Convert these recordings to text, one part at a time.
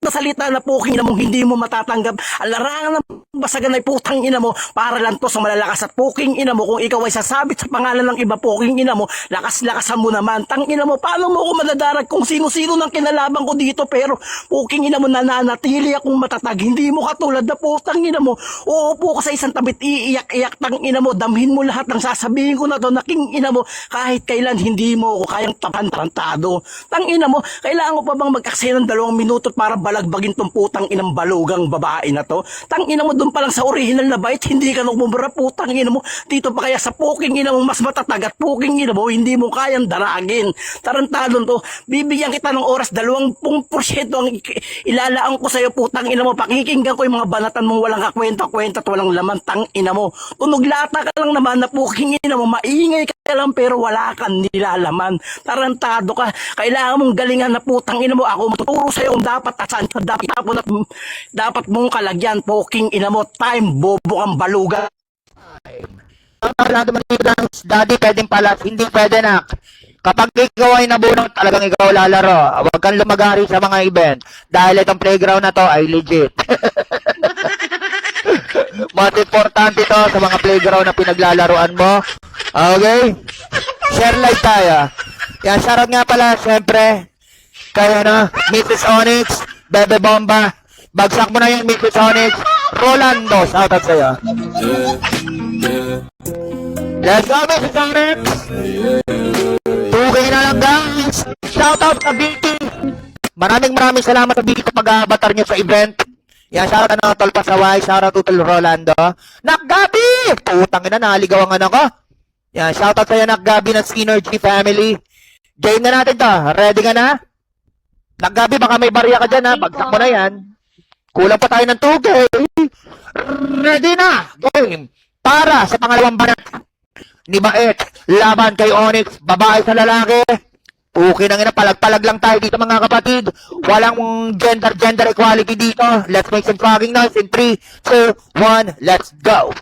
na salita na puking ina mong hindi mo matatanggap. Alarangan ng basagan ay putang ina mo para lang to sa malalakas at puking ina mo. Kung ikaw ay sasabit sa pangalan ng iba, puking ina mo, lakas-lakasan mo naman. Tang ina mo, paano mo ako madadarag kung sino-sino ng kinalaban ko dito, pero puking ina mo, nananatili akong matatag. Hindi mo katulad na putang ina mo. Uupo ka sa isang tabit, iiyak-iyak, tang ina mo, damhin mo lahat ng sasabihin ko na to, naking ina mo, kahit kailan hindi mo ako kayang tapan-tarantado. Tang ina mo, kailangan ko pa bang mag-aksaya ng 2 minuto para balagbagin tong putang inang balugang babae na to? Tang ina mo, doon pa lang sa original na bite, hindi ka nung bumura, putang ina mo. Dito pa kaya sa puking ina mo, mas matatag at puking ina mo, hindi mo kayang daragin. Tarantadon to, bibigyan kita ng oras, 20% ang ilalaan ko sa'yo, putang ina mo. Pakikinggan ko yung mga banatan mong walang kakwenta-kwenta at walang laman, tang ina mo. Tunog lata ka lang naman na puking ina mo, maingay ka lang pero wala kang nilalaman. Tarantado ka, kailangan mong galingan na putang ina mo. Ako matuturo sa'yo kung dapat at saan ka dapat tapon at dapat mong kalagyan, puking ina mo. Time, bobo kang baluga. Lahat naman dito, daddy, pwedeng pala, hindi pwede na. Kapag ikaw ay nabunot, talagang ikaw lalaro. Huwag kang lumagari sa mga event. Dahil itong playground na to ay legit. Mas importante to sa mga playground na pinaglalaruan mo. Okay? Share live tayo. Yan, shoutout nga pala, syempre, kaya na, Mrs. Onyx, Bebe Bomba. Bagsak mo na yung Mrs. Onyx. Rolando, shoutout sa'yo. Let's go, Mrs. Onyx. Okay na lang, guys. Shoutout sa BT. Maraming salamat sa BT kapag avatar nyo sa event. Yan, shoutout na Tol Pasaway. Shoutout to Tol Rolando. Nakgabi! Putang ina, naligaw ang ko. Yan, shoutout sa'yo, Nakgabi ng Synergy Family. Game na natin to. Ready ka na? Nakgabi, baka may barya ka dyan, ha? Bagsak mo na yan. Kulang pa tayo ng 2K. Ready na! Game! Para sa pangalawang banat ni Bait, laban kay Onyx, babae sa lalaki. Okay nang ina, palag-palag lang tayo dito mga kapatid. Walang gender equality dito. Let's make some fucking noise in 3, 2, 1, let's go!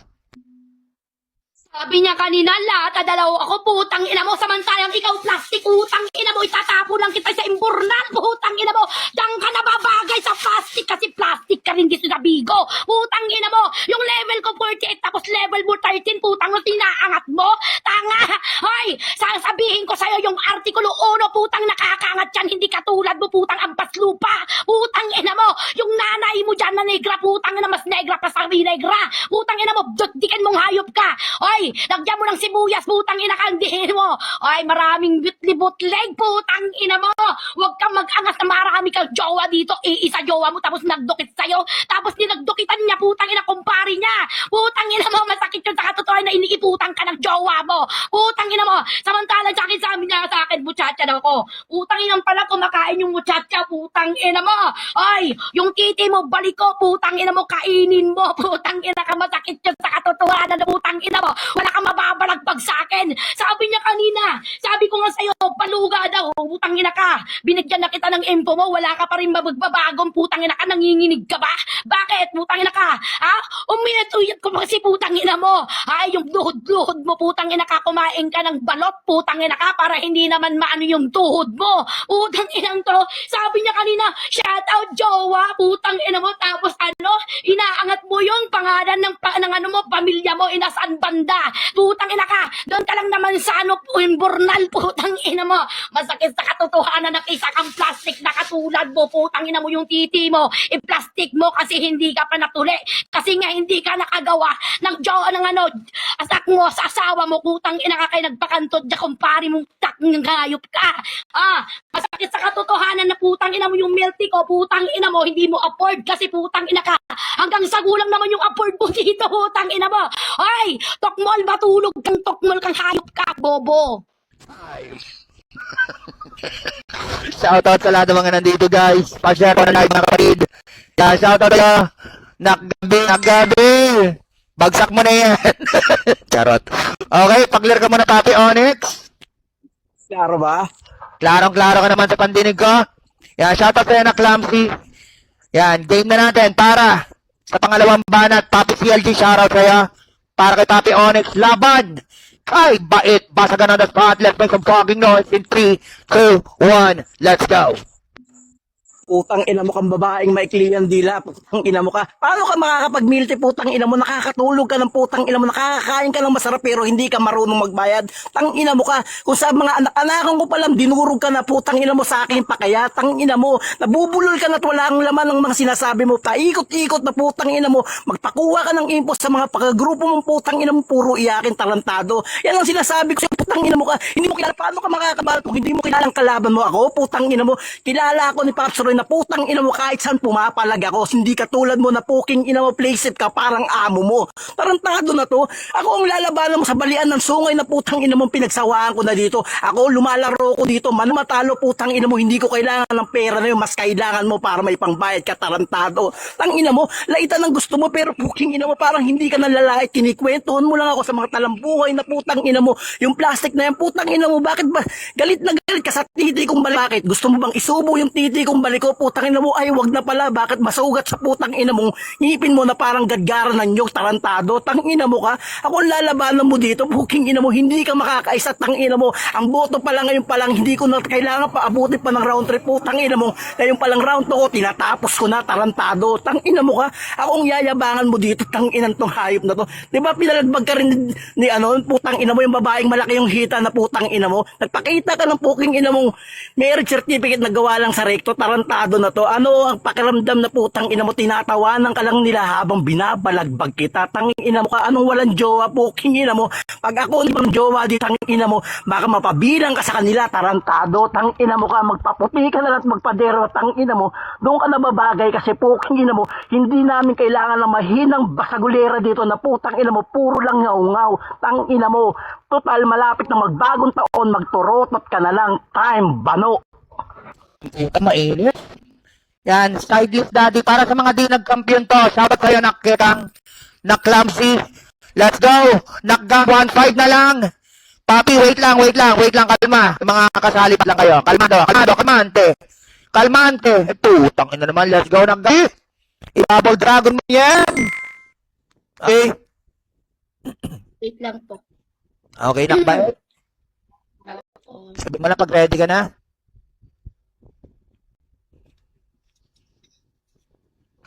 Sabi niya kanina, lahat adalaw ako, putang ina mo, samantalang ikaw plastic, putang ina mo, itatapo lang kita sa imburnal, putang ina mo, diyan ka nababagay sa plastic kasi plastic ka rin dito sa bigo, putang ina mo, yung level ko 48 tapos level mo 13, putang mo, tinaangat mo, tanga, hoy, sasabihin ko sa'yo yung artikulo 1, putang nakakangat yan, hindi katulad mo, putang ampas lupa, putang ina mo, yung nanay mo dyan na negra, putang ina mas negra pa sa negra, putang ina mo, dutdikin mong hayop ka, hoy, lagyan mo ng sibuyas, putang ina kandihin mo. Ay, maraming bitli-butleg, putang ina mo. Huwag kang mag-angas na marami kang jowa dito. Iisa jowa mo, tapos nagdukit sa'yo. Tapos dinagdukitan niya, putang ina, kumpari niya. Putang ina mo, masakit yun sa katotohanan na iniiputang ka ng jowa mo. Putang ina mo, samantalang sa akin, sabi niya sa akin, muchacha daw ako. Putang ina pala, kumakain yung muchacha, putang ina mo. Ay, yung titi mo, balik ko, putang ina mo, kainin mo. Putang ina ka, masakit yun sa katotohanan na putang ina mo. Wala kang mababalagbag sa akin. Sabi niya kanina, sabi ko nga sa'yo, paluga daw, putang ina ka. Binigyan na kita ng info mo, wala ka pa rin magbabagong, putang ina ka, nanginginig ka ba? Bakit, putang ina ka? Ha? Uminat-uyat ko kasi putang ina mo. Ay, yung duhod-luhod mo, putang ina ka, kumain ka ng balot, putang ina ka, para hindi naman maano yung tuhod mo. Putang inang to, sabi niya kanina, shout out jowa, putang ina mo, tapos ano, inaangat mo yung pangalan ng ano mo, pamilya mo, inasan banda. Putang ina ka, doon ka lang naman sa ano, imburnal, putang ina mo. Masakit sa katotohanan na isa kang plastic na katulad mo, putang ina mo yung titi mo. I-plastic mo kasi hindi ka pa natuli. Kasi nga hindi ka nakagawa ng ng ano, asak mo sa asawa mo, putang ina ka kay nagpakantod na kumpari mong takng hayop ka. Masakit sa katotohanan na putang ina mo yung milk tea ko, putang ina mo, hindi mo afford kasi putang ina ka. Hanggang sa gulang naman yung afford mo dito, putang ina mo. Ay, tokmol, matulog kang tokmol kang hayop ka, bobo. Shoutout sa lahat ng mga nandito, guys. Pa-share ko na live mga kapatid. Yeah, shoutout kayo. Nakgabi. Bagsak mo na yan. Charot. Okay, pag-clear ka muna, Papi Onyx. Klaro ba? Klarong-klaro ka naman sa pandinig ko. Yan, shoutout sa'yo na Clumsy. Yan, game na natin para sa pangalawang banat. Papi CLG, shoutout sa'yo. Para kay Papi Onyx, laban kay Bait. Basagan on the spot. Let's make some fucking noise in 3, 2, 1, let's go. Putang ina mo kang babaeng maikli ang dila, putang ina mo ka. Paano ka makakapag-milti, putang ina mo, nakakatulog ka ng putang ina mo, nakakakain ka ng masarap pero hindi ka marunong magbayad. Tang ina mo ka, kung sa mga anak-anakan ko palang dinurog ka na, putang ina mo sa akin pa kaya, tang ina mo, nabubulol ka na at wala ang laman ng mga sinasabi mo, paikot-ikot na putang ina mo, magpakuha ka ng impos sa mga pagkagrupo mong putang ina mo, puro iyakin tarantado. Yan ang sinasabi ko sa putang ina mo ka, hindi mo kilala, paano ka makakabal kung hindi mo kilalang kalaban mo ako, putang ina mo, kilala ako ni Pops Roy na putang ina mo kahit saan pumapalag ako, hindi katulad mo na puking ina mo playset ka parang amo mo. Tarantado na to. Ako ang lalabanan mo sa balian ng sungay na putang ina mo pinagsawaan ko na dito. Ako lumalaro ko dito, matalo putang ina mo, hindi ko kailangan ng pera na yun, mas kailangan mo para may pangbayad ka, tarantado. Tang ina mo, laitan ang gusto mo pero puking ina mo parang hindi ka nalalait, kinikwentuhan mo lang ako sa mga talambuhay na putang ina mo. Yung plastic na yan, putang ina mo, bakit ba galit na galit ka sa titi kong balik? Bakit? Gusto mo bang isubo yung titi kong balik ko? Putang ina mo, ay wag na pala, bakit masugat sa putang ina mo, ngipin mo na parang gadgaran ng nyog, tarantado, tang ina mo ka, ako ang lalabanan mo dito, puking ina mo, hindi ka makakaisa, tang ina mo, ang boto pala ngayon palang, hindi ko na kailangan pa abutin pa ng round 3, putang ina mo, ngayon palang round 2 ko, tinatapos ko na, tarantado, tang ina mo ka, ako ang yayabangan mo dito, tang inang tong hayop na to, di ba pinalagbag ka rin ni ano, putang ina mo, yung babaeng malaki yung hita na putang ina mo, nagpakita ka ng puking ina mong marriage certificate na gawa lang sa rekto, tarantado na to. Ano ang pakiramdam na putang ina mo, tinatawanan ka lang nila habang binabalagbag kita, tang ina mo ka, anong walang jowa, puking ina mo, pag ako ibang jowa di tang ina mo, baka mapabilang ka sa kanila, tarantado, tang ina mo ka, magpaputi ka na lang at magpadero, tang ina mo, doon ka nababagay kasi puking ina mo, hindi namin kailangan ng mahinang basagulera dito na putang ina mo, puro lang ngaw-ngaw, tang ina mo, total malapit na magbagong taon, magturotot ka na lang, time, bano. Puta, mainit. Yan, Stylist Daddy, para sa mga di nagkampiyon to, sabat kayo nakitang, na-clumsy. Let's go! Nakgang 1-5 na lang. Papi, wait lang, kalma. Yung mga kasali pa lang kayo. Kalmante. Kalmante. Putang ina naman, let's go, Nakgang. Ibabaw dragon mo yan. Okay. Wait lang po. Okay, Nakbay. Sabi mo na pag ready ka na.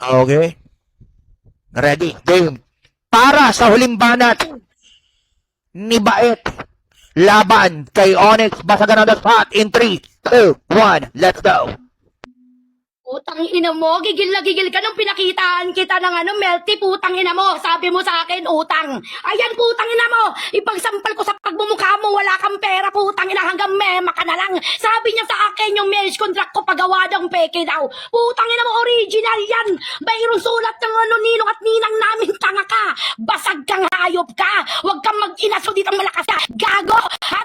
Okay. Ready. Game. Para sa huling banat ni Bait. Laban kay Onyx. Basagan ang the spot in 3, 2, 1. Let's go. Putang ina mo, gigil na gigil ka nung pinakitaan kita ng melty, putang ina mo. Sabi mo sa akin, utang. Ayan, putang ina mo. Ipagsampal ko sa pagmumukha mo, wala kang pera, putang ina, hanggang mema ka na lang. Sabi niya sa akin, yung marriage contract ko, pagawa daw peke daw. Putang ina mo, original yan. Mayroong sulat ng ninong at ninang namin, tanga ka. Basag kang hayop ka. Huwag kang mag-inaso dito malakas ka. Gago.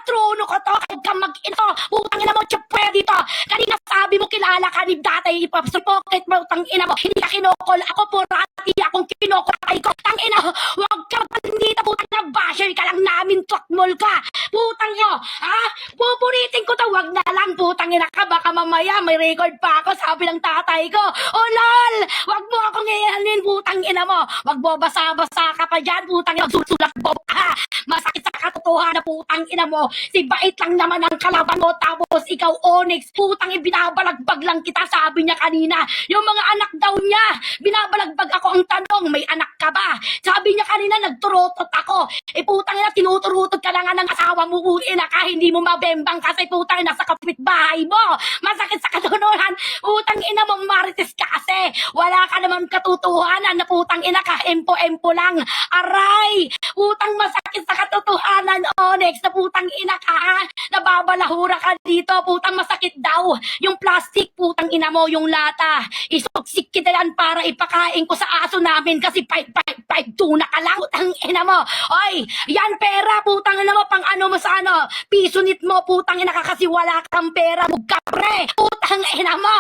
Trono ko to. Huwag kang mag-inaso. Putang ina mo, tsapwe dito. Kanina sabi mo, kilala ka ni Datay Pops Pocket mo, tang ina mo, hindi ka kinokol. Ako purati akong kinokol ko. Tang ina, huwag ka dito, putang na basher ka lang namin, tukmol ka. Putang ina, ha? Pupuritin ko to, wag na lang, putang ina ka, baka mamaya may record pa ako, sabi ng tatay ko. Oh lol, wag mo akong iyanin, putang ina mo. Wag mo basa-basa ka pa dyan, putang ina, susulak mo ha. Masakit sa katotohanan na putang ina mo. Si Bait lang naman ang kalaban mo, tapos ikaw Onyx, putang ibinabalagbag lang kita, sabi niya kanina, yung mga anak daw niya, binabalagbag ako. Ang tanong, may anak ka ba? Sabi niya kanina, nagturutot ako. Putang ina, tinuturutot ka na nga ng asawa mo, ina ka, hindi mo mabembang kasi putang ina sa kapitbahay mo. Masakit sa katunuhan, putang ina mo, marites ka kasi. Wala ka naman katotohanan na putang ina ka, empo-empo lang. Aray, putang masakit sa katotohanan, Onyx, na putang ina ka, ha? Nababalahura ka dito, putang masakit daw. Yung plastic, putang ina mo, yung lata. Isuksik kita yan para ipakain ko sa aso namin kasi 5 tuna ka lang. Putang ina mo. Oy, yan pera, putang ina mo, pang ano mo sa ano. Pisonit mo, putang ina ka kasi wala kang pera. Mugkapre, putang ina mo.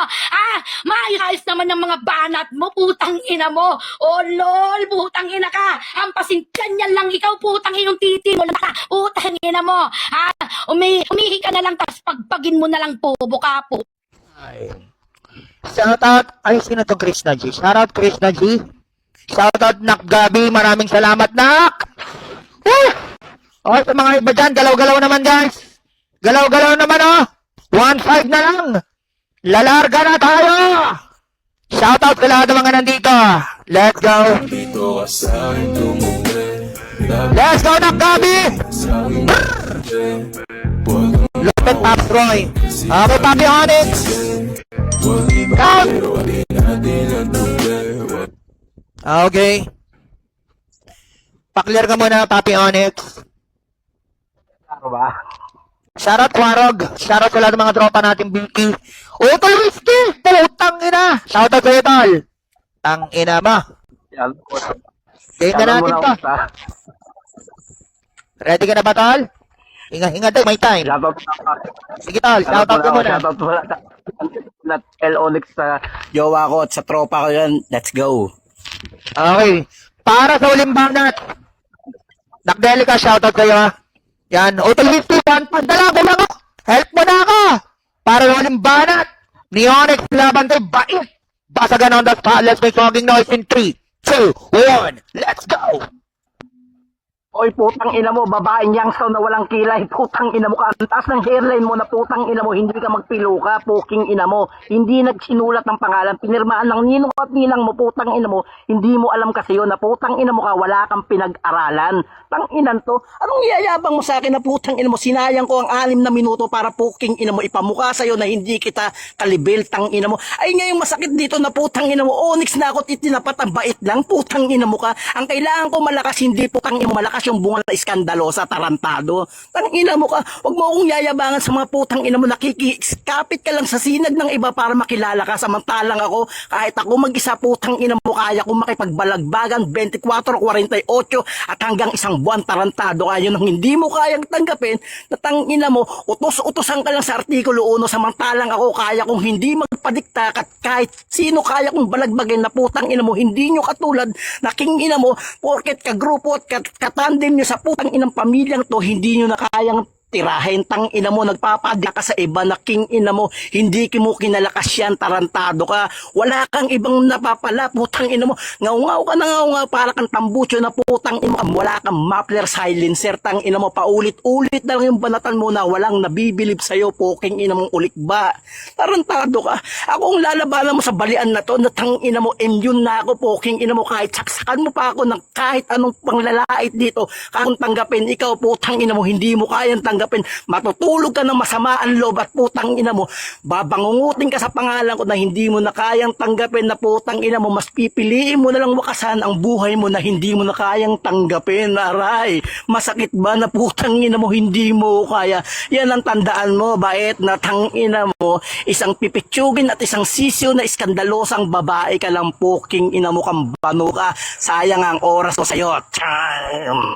Maayos naman ng mga banat mo, putang ina mo. Oh lol, putang ina ka. Hampasin ganyan lang ikaw, putang inong titi mo lang. Putang ina mo. Umihi ka na lang, tapos pagpagin mo na lang po, buka po. Ay. Shoutout, ay sino to Krishna G? Shoutout Krishna G. Shoutout Nak Gabi, maraming salamat Nak. Okay, sa mga iba dyan, galaw-galaw naman guys. Galaw-galaw naman 1-5 na lang. Lalarga na tayo! Shoutout sa lahat ng mga nandito. Let's go. Let's go, Nakgabi! Lupit Pops Roy. Okay, Papi Onyx. Count! Okay. Paklear ka muna, Papi Onyx. Ano ba? Shoutout Warog. Shoutout sa lahat ng mga tropa natin, Vicky. Tol Whiskey! Putang ina! Shoutout sa'yo, Tol. Tang ina mo. Yan. Game na natin to. Ready ka na ba, Tol? Hinga tayo, may time. Sige, Tol. Shoutout ka muna. Shoutout mo na El Onyx sa jowa ko at sa tropa ko yan. Let's go. Okay. Para sa uling banat. Nakdelica, shoutout sa'yo, ha. Yan. Tol Whiskey, pandala ko lang. Help mo na ako. Para sa uling banat. Ni Onyx, laban tayo, bait. Basagan on the spot. Let's make talking noise in 3, 2, 1. Let's go. Oy, putang ina mo, babaeng youngster na walang kilay, putang ina mo ka, ang taas ng hairline mo na putang ina mo, hindi ka magpilo ka, puking ina mo, hindi nagsinulat ng pangalan, pinirmaan ng ninong at ninang mo, putang ina mo, hindi mo alam kasi yun na putang ina mo ka, wala kang pinag-aralan, tang inan to, anong iyayabang mo sa akin na putang ina mo, sinayang ko ang 6 na minuto para puking ina mo, ipamukha sa'yo na hindi kita kalibil, tang ina mo, ay ngayong masakit dito na putang ina mo, Onyx na ako itinapat, ang bait lang, putang ina mo ka, ang kailangan ko malakas, hindi putang ina mo, malakas yung bunga na iskandalosa, tarantado. Tang ina mo ka, wag mo akong yayabangan sa mga putang ina mo, nakikikapit ka lang sa sinag ng iba para makilala ka, samantalang ako, kahit ako mag-isa putang ina mo, kaya ko makipagbalagbagan 24-48 at hanggang 1 buwan tarantado kayo nang hindi mo kayang tanggapin na tang ina mo, utos-utosan ka lang sa artikulo 1, samantalang ako kaya kong hindi magpadikta at kahit sino kaya kong balagbagin na putang ina mo, hindi nyo katulad na king ina mo, porket kagrupo at katandem nyo sa putang inang pamilyang to, hindi nyo na kayang tirahin, tang ina mo, nagpapadya ka sa iba na king ina mo, hindi mo kinalakas yan, tarantado ka, wala kang ibang napapala, putang ina mo, ngaw-ngaw ka na ngaw-ngaw, para kang tambucho na putang ina mo, wala kang muffler silencer, tang ina mo, paulit-ulit na lang yung banatan mo na walang nabibilib sa'yo, puking ina mong ulikba, tarantado ka, akong lalabanan mo sa balian na to, na tang ina mo, immune na ako, puking ina mo, kahit saksakan mo pa ako ng kahit anong panglalait dito, kung tanggapin, ikaw putang ina mo, hindi mo kayang tanggapin, matutulog ka ng masama ang loob at putang ina mo, babangungutin ka sa pangalan ko na hindi mo na kayang tanggapin na putang ina mo, mas pipiliin mo na lang wakasan ang buhay mo na hindi mo na kayang tanggapin, aray, masakit ba na putang ina mo, hindi mo kaya, yan ang tandaan mo, bait na tang ina mo, isang pipitsugin at isang sisiw na iskandalosang babae ka lang, puking ina mo, kang bano ka, sayang ang oras ko sa'yo, time.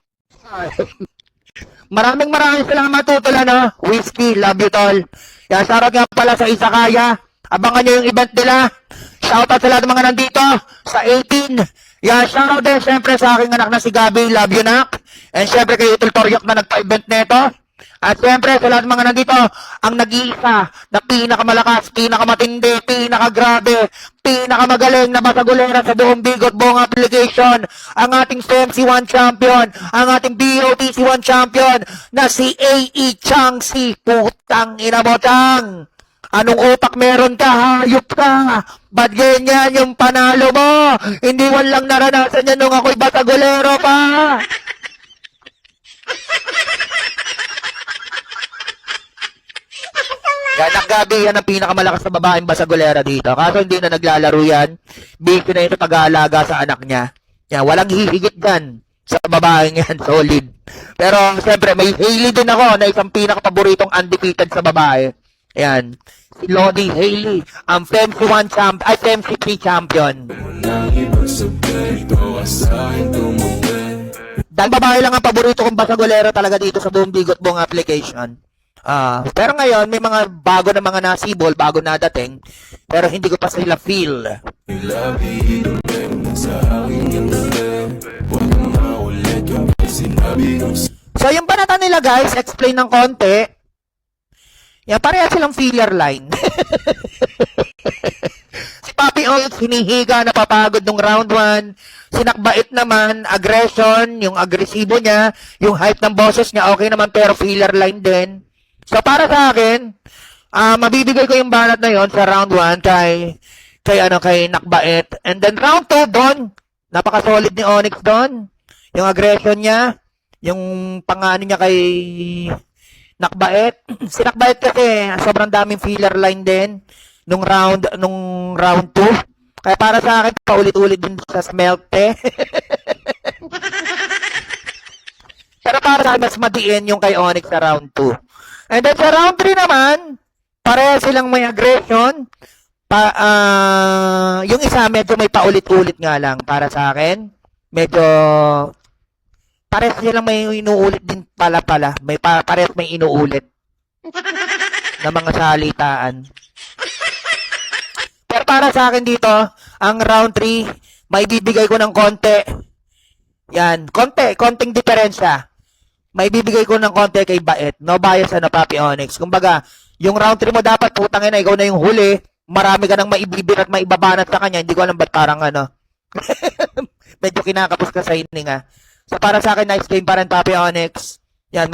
Maraming salamat, Tutol, ano? Whiskey, love you, Tol. Yan, shoutout nga pala sa Isakaya. Abangan nyo yung event nila. Shoutout sa lahat ng mga nandito sa 18. Yan, shoutout din syempre sa aking anak na si Gabi, love you, Nak. And syempre kay Utol Toryok na nagpa-event nito. At syempre sa lahat ng mga nandito, ang nag-iisa na pinakamalakas, pinakamatindi, pinakagrabe, pinakamagaling na basagulera sa buong Bigot Buong application, ang ating CMC1 champion, ang ating BOTC1 champion na si AE Changsi. Putang ina mo, Chang! Anong utak meron ka? Hayop ka! Ba't ganyan yung panalo mo? Hindi walang naranasan yan nung ako'y basagulero pa! Yan ang Gabi, yan ang pinakamalakas na babaeng basagulera dito. Kaso hindi na naglalaro yan. Busy na ito pag-aalaga sa anak niya. Yan, walang hihigit dyan sa babaeng yan, solid. Pero, siyempre, may Hailey din ako na isang pinakapaboritong undefeated sa babae. Yan. Si Lodi Hailey, ang FEMC1 champion, ay FEMC3 champion. Dahil babae lang ang paborito kong basagulera talaga dito sa buong Bigot Buong application. Pero ngayon, may mga bago na mga nasibol, bago na dating, pero hindi ko pa sila feel. So, yung banata nila, guys, explain ng konti. Yan, pareha silang filler line. Si Papi Oils, hinihiga, napapagod nung round 1. Si Nakbait naman, aggression, yung agresibo niya, yung hype ng boses niya, okay naman, pero filler line din. So, para sa akin, Mabibigay ko yung banat na yon sa round 1 kay Nakbait. And then round 2 doon, napaka-solid ni Onyx doon. Yung aggression niya, yung pangano niya kay Nakbait. Si Nakbait kasi sobrang daming filler line din nung round 2. Kaya para sa akin paulit-ulit din sa smelte. Pero para sa akin mas madiin yung kay Onyx sa round 2. And then sa round 3 naman, pareha silang may aggression. Yung isa medyo may paulit-ulit nga lang para sa akin. Medyo pares silang may inuulit din pala. Pares may inuulit na mga salitaan. Pero para sa akin dito, ang round 3, may bibigay ko ng konti. Yan, konting diferensya. May bibigay ko ng konti kay Bait. No bias Papi Onyx. Kumbaga, yung round 3 mo dapat, putang ina, ikaw na yung huli. Marami ka nang maibibir at maibabanat sa kanya. Hindi ko alam ba't parang medyo kinakapos ka sa hininga. So para sa akin, nice game pa rin Papi Onyx. Yan,